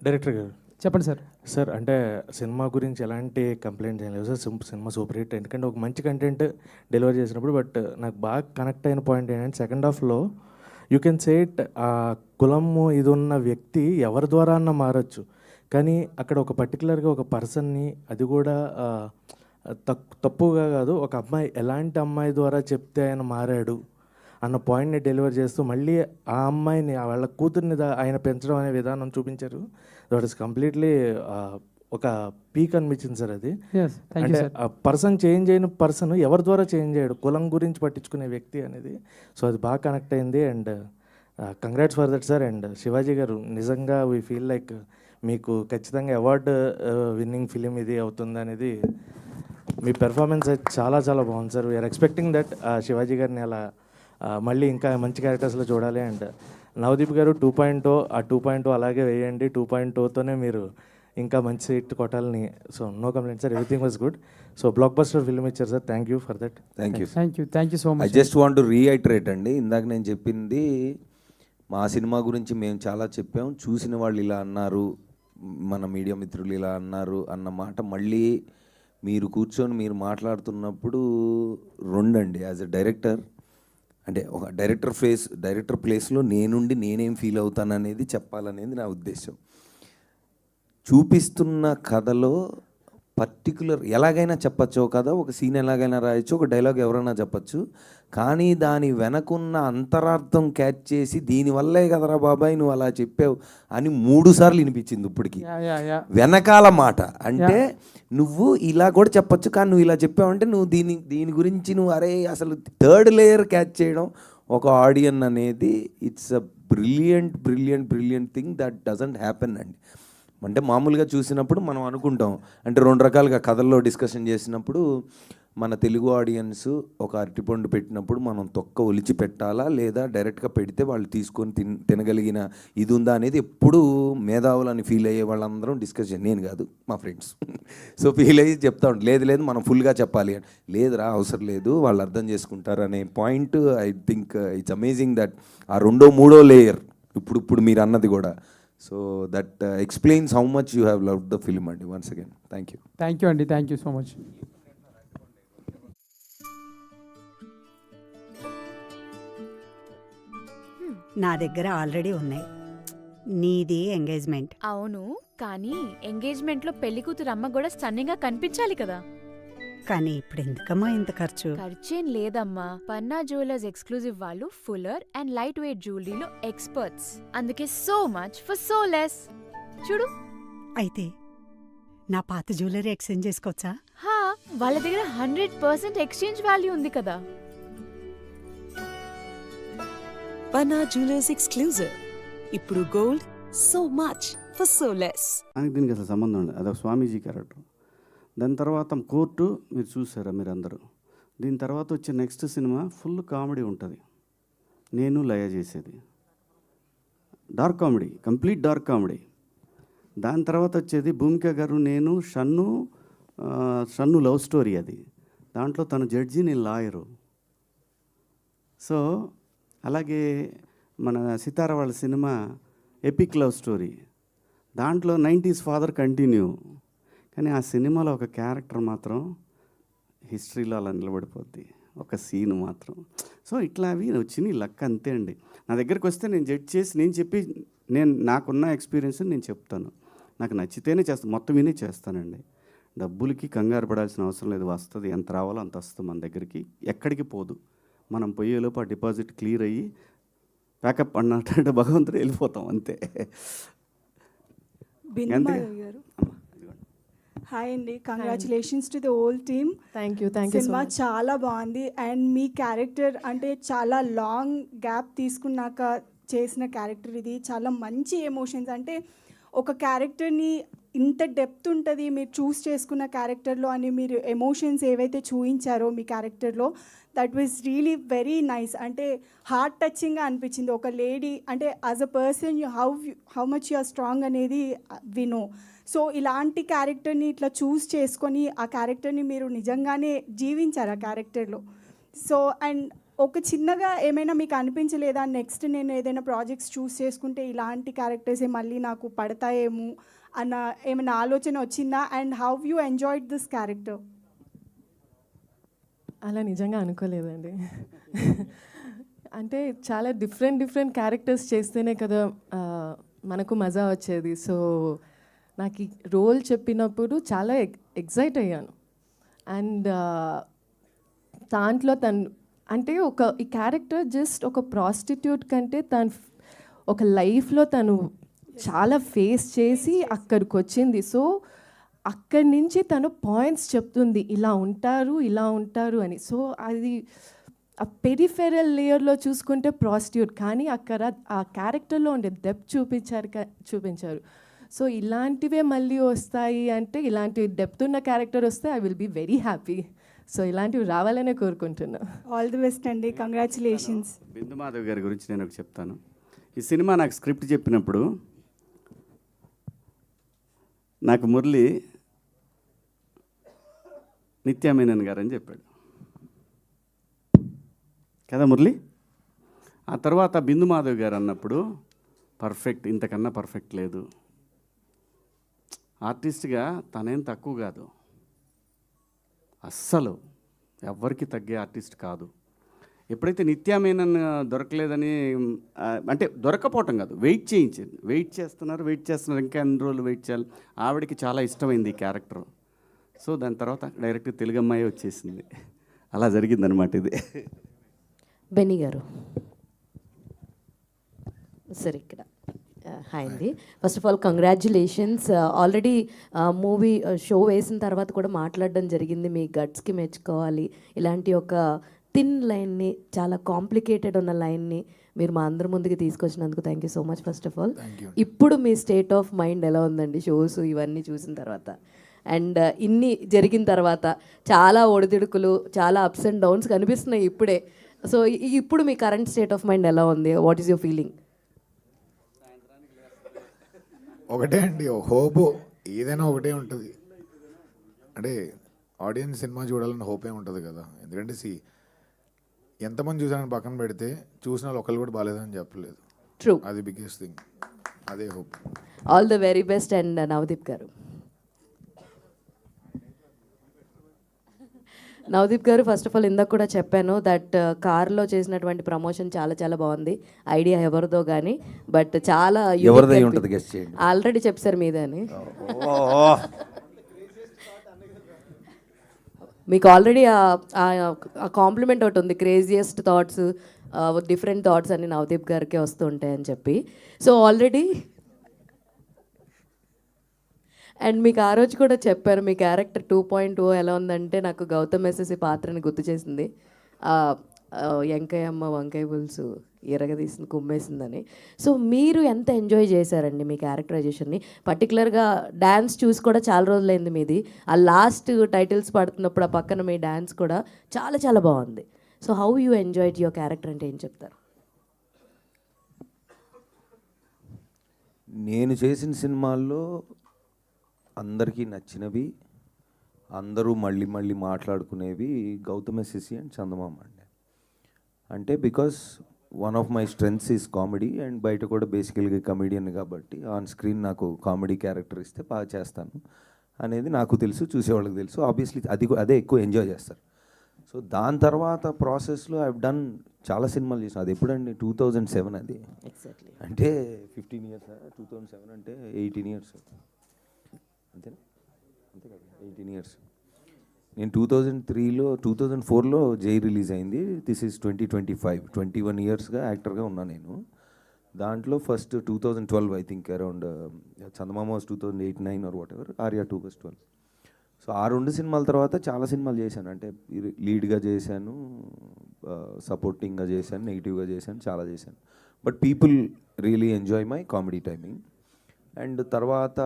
Director గారు చెప్పండి సార్. సార్ అంటే సినిమా గురించి ఎలాంటి కంప్లైంట్ ఏం లేదు సార్. Cinema super hit. ఎందుకంటే ఒక మంచి కంటెంట్ డెలివర్ చేసినప్పుడు. బట్ నాకు బాగా కనెక్ట్ అయిన పాయింట్ ఏంటంటే సెకండ్ హాఫ్లో యూ కెన్ సే ఇట్, ఆ కులము ఇది ఉన్న వ్యక్తి ఎవరి ద్వారా అన్న మారచ్చు, కానీ అక్కడ ఒక పర్టికులర్గా ఒక పర్సన్ని, అది కూడా తప్పుగా కాదు, ఒక అమ్మాయి ఎలాంటి అమ్మాయి ద్వారా చెప్తే ఆయన మారాడు అన్న పాయింట్ని డెలివర్ చేస్తూ మళ్ళీ ఆ అమ్మాయిని వాళ్ళ కూతుర్ని ఆయన పెంచడం అనే విధానం చూపించారు. దట్ ఈస్ కంప్లీట్లీ ఒక పీక్ అనిపించింది సార్ అది. అంటే ఆ పర్సన్ చేంజ్ అయిన పర్సన్ ఎవరి ద్వారా చేంజ్ అయ్యాడు, కులం గురించి పట్టించుకునే వ్యక్తి అనేది. సో అది బాగా కనెక్ట్ అయింది. And congrats for that sir. And Shivaji గారు నిజంగా వీ ఫీల్ లైక్ మీకు ఖచ్చితంగా అవార్డు విన్నింగ్ ఫిలిం ఇది అవుతుంది అనేది. మీ పెర్ఫార్మెన్స్ అయితే చాలా చాలా బాగుంది sir. We are expecting that Shivaji గారిని అలా మళ్ళీ ఇంకా మంచి క్యారెక్టర్స్లో చూడాలి. అండ్ నవదీప్ గారు 2.0, ఆ 2.0 అలాగే వేయండి. 2.0తోనే మీరు ఇంకా మంచి హిట్ కొట్టాలని. So no complaint sir, everything was good. So blockbuster film ఇచ్చారు సార్. Thank you for that. Thank you so much. I just want to reiterate అండి, ఇందాక నేను చెప్పింది మా సినిమా గురించి మేము చాలా చెప్పాం, చూసిన వాళ్ళు ఇలా అన్నారు, మన మీడియా మిత్రులు ఇలా అన్నారు అన్న మాట మళ్ళీ మీరు కూర్చొని మీరు మాట్లాడుతున్నప్పుడు రెండండి. యాజ్ ఎ డైరెక్టర్ అంటే ఒక డైరెక్టర్ ప్లేస్లో నేనుండి నేనేం ఫీల్ అవుతాననేది చెప్పాలనేది నా ఉద్దేశం. చూపిస్తున్న కథలో పర్టికులర్ ఎలాగైనా చెప్పచ్చు, ఒక కథ ఒక సీన్ ఎలాగైనా రాయొచ్చు, ఒక డైలాగ్ ఎవరైనా చెప్పచ్చు, కానీ దాని వెనకున్న అంతరార్థం క్యాచ్ చేసి దీనివల్లే కదరా బాబాయ్ నువ్వు అలా చెప్పావు అని 3 సార్లు వినిపించింది ఇప్పటికి. వెనకాల మాట అంటే నువ్వు ఇలా కూడా చెప్పచ్చు, కానీ నువ్వు ఇలా చెప్పావంటే నువ్వు దీని గురించి నువ్వు అరే అసలు థర్డ్ లేయర్ క్యాచ్ చేయడం ఒక ఆడియన్ అనేది it's a brilliant thing that doesn't happen అండి. అంటే మామూలుగా చూసినప్పుడు మనం అనుకుంటాం, అంటే 2 రకాలుగా కథల్లో డిస్కషన్ చేసినప్పుడు మన తెలుగు ఆడియన్స్ ఒక అరటిపండు పెట్టినప్పుడు మనం తొక్క ఒలిచి పెట్టాలా లేదా డైరెక్ట్గా పెడితే వాళ్ళు తీసుకొని తినగలిగిన ఇది ఉందా అనేది ఎప్పుడు మేధావులని ఫీల్ అయ్యే వాళ్ళందరం డిస్కషన్, నేను కాదు మా ఫ్రెండ్స్. సో ఫీల్ అయ్యి చెప్తా ఉంటాం, లేదు మనం ఫుల్గా చెప్పాలి అని. లేదురా అవసరం లేదు, వాళ్ళు అర్థం చేసుకుంటారు అనే point. I think it's amazing that ఆ 2వ 3వ లేయర్ ఇప్పుడు మీరు అన్నది కూడా. So that explains how much you have loved the film అండి. వన్స్ అగైన్ థ్యాంక్ యూ అండి. Thank you so much. నా దగ్గర ఆల్రెడీ ఉన్నాయి, నీది ఎంగేజ్మెంట్. అవును, కానీ ఎంగేజ్మెంట్ లో పెళ్లి కూతురు అమ్మ కూడా స్టన్నింగ్ గా కనిపించాలి కదా. కానీ ఇప్పుడు ఎందుకమ్మా ఇంత ఖర్చు? ఖర్చేం లేదమ్మా, పన్నా జ్యువెలర్స్ ఎక్స్క్లూజివ్ వాళ్ళు ఫుల్లర్ అండ్ లైట్ వెయిట్ జ్యువెలరీలో ఎక్స్పర్ట్స్, అందుకే so much for so less. చూడు. అయితే నా పాత జ్యువెలరీ ఎక్స్చేంజ్ చేసుకోవచ్చా? హా, వాళ్ళ దగ్గర 100% ఎక్స్చేంజ్ వాల్యూ ఉంది కదా. పన్నా జ్యువెలర్స్ ఎక్స్క్లూజివ్, ఇప్పుడు gold so much for so less. దీనికి అసలు సంబంధం ఉండదు, అదొక స్వామీజీ క్యారెక్టర్. దాని తర్వాత కోర్టు మీరు చూసారా మీరు అందరూ. దీని తర్వాత వచ్చే నెక్స్ట్ సినిమా ఫుల్ కామెడీ ఉంటుంది, నేను లయ చేసేది dark comedy, complete dark comedy. దాని తర్వాత వచ్చేది భూమిక గారు నేను షన్ను లవ్ స్టోరీ. అది దాంట్లో తను జడ్జి, నేను లాయరు. సో అలాగే మన సితార వాళ్ళ సినిమా ఎపిక్ లవ్ స్టోరీ, దాంట్లో 90s ఫాదర్ కంటిన్యూ. కానీ ఆ సినిమాలో ఒక క్యారెక్టర్ మాత్రం హిస్టరీలో అలా నిలబడిపోద్ది, ఒక సీన్ మాత్రం. సో ఇట్లా అవి వచ్చినాయి, లక్ అంతే అండి. నా దగ్గరికి వస్తే నేను జడ్జ్ చేసి నేను నాకున్న ఎక్స్పీరియన్స్ నేను చెప్తాను, నాకు నచ్చితేనే చేస్తాను, మొత్తం విని చేస్తానండి. డబ్బులకి కంగారు పడాల్సిన అవసరం లేదు, వస్తుంది ఎంత రావాలో అంత వస్తుంది మన దగ్గరికి, ఎక్కడికి పోదు. మనం పోయేలోపు ఆ డిపాజిట్ క్లియర్ అయ్యి ప్యాకప్ అన్నట్టు భగవంతుడు వెళ్ళిపోతాం అంతే. హాయ్ అండి, congratulations to the whole team. Thank you. Cinema చాలా బాగుంది. అండ్ మీ క్యారెక్టర్ అంటే చాలా లాంగ్ గ్యాప్ తీసుకున్నాక చేసిన క్యారెక్టర్ ఇది. చాలా మంచి ఎమోషన్స్, అంటే ఒక క్యారెక్టర్ని ఇంత డెప్త్ ఉంటుంది మీరు చూస్ చేసుకున్న క్యారెక్టర్లో అని మీరు ఎమోషన్స్ ఏవైతే చూపించారో మీ క్యారెక్టర్లో, that was really very nice. అంటే హార్ట్ టచింగ్గా అనిపించింది. ఒక లేడీ అంటే as a person how much you are strong అనేది వి నో. సో ఇలాంటి క్యారెక్టర్ని ఇట్లా చూస్ చేసుకొని ఆ క్యారెక్టర్ని మీరు నిజంగానే జీవించారు ఆ క్యారెక్టర్లో. సో అండ్ ఒక చిన్నగా ఏమైనా మీకు అనిపించలేదా, నెక్స్ట్ నేను ఏదైనా ప్రాజెక్ట్స్ చూస్ చేసుకుంటే ఇలాంటి క్యారెక్టర్సే మళ్ళీ నాకు పడతాయేమో అన్న ఏమైనా ఆలోచన వచ్చిందా? And how you enjoyed this character? అలా నిజంగా అనుకోలేదండి. అంటే చాలా డిఫరెంట్ క్యారెక్టర్స్ చేస్తేనే కదా మనకు మజా వచ్చేది. సో నాకు ఈ రోల్ చెప్పినప్పుడు చాలా ఎక్సైట్ అయ్యాను. అండ్ దాంట్లో అంటే ఈ క్యారెక్టర్ జస్ట్ ఒక ప్రాస్టిట్యూట్ కంటే ఒక లైఫ్లో తను చాలా ఫేస్ చేసి అక్కడికి వచ్చింది. సో అక్కడి నుంచి తను పాయింట్స్ చెప్తుంది, ఇలా ఉంటారు అని. సో అది ఆ పెరిఫెరల్ లేయర్లో చూసుకుంటే ప్రాస్టిట్యూట్, కానీ అక్కడ ఆ క్యారెక్టర్లో ఉండే డెప్త్ చూపించారు. సో ఇలాంటివే మళ్ళీ వస్తాయి అంటే, ఇలాంటి డెప్త్ ఉన్న క్యారెక్టర్ వస్తే I will be very happy. So ఇలాంటివి రావాలనే కోరుకుంటున్నా. ఆల్ ది బెస్ట్ అండి, కంగ్రాచులేషన్స్. బిందు మాధవ్ గారి గురించి నేను ఒకటి చెప్తాను. ఈ సినిమా నాకు స్క్రిప్ట్ చెప్పినప్పుడు నాకు మురళి నిత్యామేనన్ గారు అని చెప్పాడు కదా మురళి. ఆ తర్వాత బిందు మాధవ్ గారు అన్నప్పుడు పర్ఫెక్ట్, ఇంతకన్నా పర్ఫెక్ట్ లేదు, ఆర్టిస్ట్గా తనేం తక్కువ కాదు, అస్సలు ఎవ్వరికి తగ్గే ఆర్టిస్ట్ కాదు. ఎప్పుడైతే నిత్యామేనన్ దొరకలేదని అంటే దొరకపోవటం కాదు, వెయిట్ చేస్తున్నారు ఇంకా ఎన్ని రోజులు వెయిట్ చేయాలి. ఆవిడకి చాలా ఇష్టమైంది ఈ క్యారెక్టర్. సో దాని తర్వాత డైరెక్ట్ తెలుగు అమ్మాయి వచ్చేసింది. అలా జరిగిందనమాట ఇది. బెన్నీ గారు సరే ఇక్కడ హాయ్ అండి. First of all congratulations. Already movie show వేసిన తర్వాత కూడా మాట్లాడడం జరిగింది, మీ గట్స్కి మెచ్చుకోవాలి. ఇలాంటి ఒక థిన్ లైన్ని, చాలా కాంప్లికేటెడ్ ఉన్న లైన్ని మీరు మా అందరి ముందుకు తీసుకొచ్చినందుకు thank you so much. First of all ఇప్పుడు మీ స్టేట్ ఆఫ్ మైండ్ ఎలా ఉందండి షోస్ ఇవన్నీ చూసిన తర్వాత? అండ్ ఇన్ని జరిగిన తర్వాత చాలా ఒడిదుడుకులు, చాలా అప్స్ అండ్ డౌన్స్ కనిపిస్తున్నాయి ఇప్పుడే. సో ఇప్పుడు మీ కరెంట్ స్టేట్ ఆఫ్ మైండ్ ఎలా ఉంది? What is your feeling? ఒకటే అండి, హోప్ ఏదైనా ఒకటే ఉంటుంది. అంటే ఆడియన్స్ సినిమా చూడాలని హోపే ఉంటుంది కదా. ఎందుకంటే ఎంతమంది చూసారని పక్కన పెడితే చూసిన వాళ్ళు ఒకళ్ళు కూడా బాగాలేదని చెప్పలేదు. ట్రూ, అది బిగ్గెస్ట్ థింగ్, అదే hope. All the very best. And Navdeep గారు, నవదీప్ గారు ఫస్ట్ ఆఫ్ ఆల్ ఇందాక కూడా చెప్పాను దట్ కార్లో చేసినటువంటి ప్రమోషన్ చాలా చాలా బాగుంది. ఐడియా ఎవరిదో కానీ బట్ చాలా ఆల్రెడీ చెప్పారు మీదని. మీకు ఆల్రెడీ ఆ కాంప్లిమెంట్ ఒకటి ఉంది, క్రేజియస్ట్ థాట్స్, డిఫరెంట్ థాట్స్ అన్ని నవదీప్ గారికి వస్తూ ఉంటాయని చెప్పి. సో ఆల్రెడీ అండ్ మీకు ఆ రోజు కూడా చెప్పారు మీ క్యారెక్టర్ 2.0 ఎలా ఉందంటే నాకు గౌతమ్ ఎస్ఎస్సి పాత్రని గుర్తు చేసింది. వెంకయ్యమ్మ వంకాయ పులుసు ఎరగదీసింది కుమ్మేసిందని. సో మీరు ఎంత ఎంజాయ్ చేశారండి మీ క్యారెక్టరైజేషన్ని? పర్టికులర్గా డ్యాన్స్ చూసి కూడా చాలా రోజులైంది మీది. ఆ లాస్ట్ టైటిల్స్ పడుతున్నప్పుడు ఆ పక్కన మీ డ్యాన్స్ కూడా చాలా చాలా బాగుంది. So how you enjoyed your character అంటే ఏం చెప్తారు? నేను చేసిన సినిమాల్లో అందరికీ నచ్చినవి, అందరూ మళ్ళీ మళ్ళీ మాట్లాడుకునేవి గౌతమ్ ఎస్ఎస్సి అండ్ చందమామ అండి. అంటే because one of my strengths is comedy and బయట కూడా బేసికల్గా కమెడియన్ కాబట్టి ఆన్ స్క్రీన్ నాకు కామెడీ క్యారెక్టర్ ఇస్తే బాగా చేస్తాను అనేది నాకు తెలుసు, చూసేవాళ్ళకి తెలుసు. ఆబ్వియస్లీ అదే ఎక్కువ ఎంజాయ్ చేస్తారు. సో దాని తర్వాత ప్రాసెస్లో ఐ డన్ చాలా సినిమాలు చేసాను. అది ఎప్పుడండి 2007 అది. అంటే 15 years. 2007 అంటే 18 years అంతేనా? అంతే కదా, 18 years. నేను 2004లో జై రిలీజ్ అయింది. This is 2025. 21 yearsగా యాక్టర్గా ఉన్నా నేను. దాంట్లో first 2012 I think around Chandamama was 2008-9 or whatever, Arya 2 was 12. So ఆ 2 సినిమాల తర్వాత చాలా సినిమాలు చేశాను. అంటే లీడ్గా చేశాను, సపోర్టింగ్గా చేశాను, నెగిటివ్గా చేశాను, చాలా చేశాను. But people really enjoy my comedy timing. And తర్వాత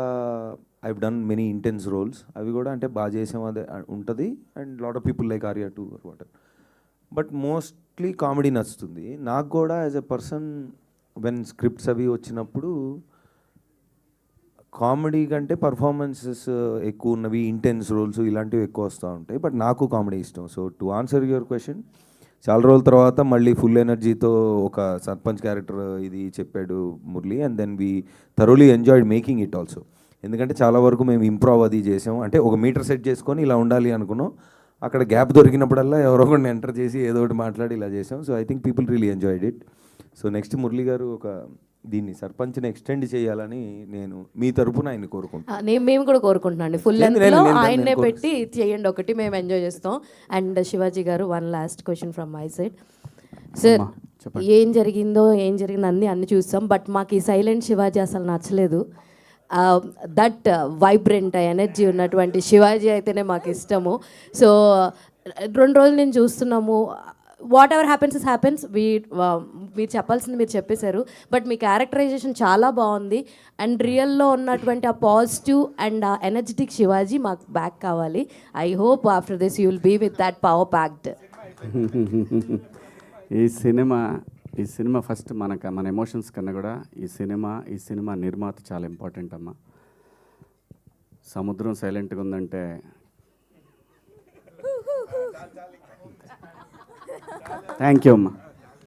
I've done many intense roles. అవి కూడా అంటే బాగా చేసాం అదే ఉంటుంది. And lot of people like Arya 2 or what. But mostly comedy నచ్చుతుంది నాకు కూడా. As a person when scripts అవి వచ్చినప్పుడు కామెడీ కంటే పర్ఫార్మెన్సెస్ ఎక్కువ ఉన్నవి, ఇంటెన్స్ రోల్స్ ఇలాంటివి ఎక్కువ వస్తూ ఉంటాయి. బట్ నాకు కామెడీ ఇష్టం. So to answer your question, చాలా రోజుల తర్వాత మళ్ళీ ఫుల్ ఎనర్జీతో ఒక సర్పంచ్ క్యారెక్టర్ ఇది చెప్పాడు Murali, and then we thoroughly enjoyed making it also. ఎందుకంటే చాలా వరకు మేము ఇంప్రూవ్ అది చేసాం, అంటే ఒక మీటర్ సెట్ చేసుకొని ఇలా ఉండాలి అనుకున్నాం, అక్కడ గ్యాప్ దొరికినప్పుడల్లా ఎవరో ఒకరిని ఎంటర్ చేసి ఏదో ఒకటి మాట్లాడి ఇలా చేసాం. So I think people really enjoyed it. So next Murali గారు ఒక దీన్ని సర్పంచ్ని ఎక్స్టెండ్ చేయాలని నేను మీ తరపున ఆయన కోరుకుంటున్నాను. మేము కూడా కోరుకుంటున్నాను ఫుల్ లెంత్లో ఆయన్నే పెట్టి చేయండి ఒకటి, మేము ఎంజాయ్ చేస్తాం. అండ్ శివాజీ గారు, one last question from my side. Sir, ఏం జరిగిందో అన్నీ చూస్తాం, బట్ మాకు ఈ సైలెంట్ శివాజీ అసలు నచ్చలేదు. దట్ వైబ్రెంట్ ఎనర్జీ ఉన్నటువంటి శివాజీ అయితేనే మాకు ఇష్టము. సో 2 రోజులు నేను చూస్తున్నాము, వాట్ ఎవర్ హ్యాపెన్స్ మీరు చెప్పాల్సింది మీరు చెప్పేశారు, బట్ మీ క్యారెక్టరైజేషన్ చాలా బాగుంది. అండ్ రియల్లో ఉన్నటువంటి ఆ పాజిటివ్ అండ్ ఆ ఎనర్జెటిక్ శివాజీ మాకు బ్యాక్ కావాలి. I hope after this you will be with that power packed. ఈ సినిమా ఫస్ట్ మన ఎమోషన్స్ కన్నా కూడా ఈ సినిమా నిర్మాత చాలా ఇంపార్టెంట్ అమ్మా. సముద్రం సైలెంట్గా ఉందంటే థ్యాంక్ యూ అమ్మా.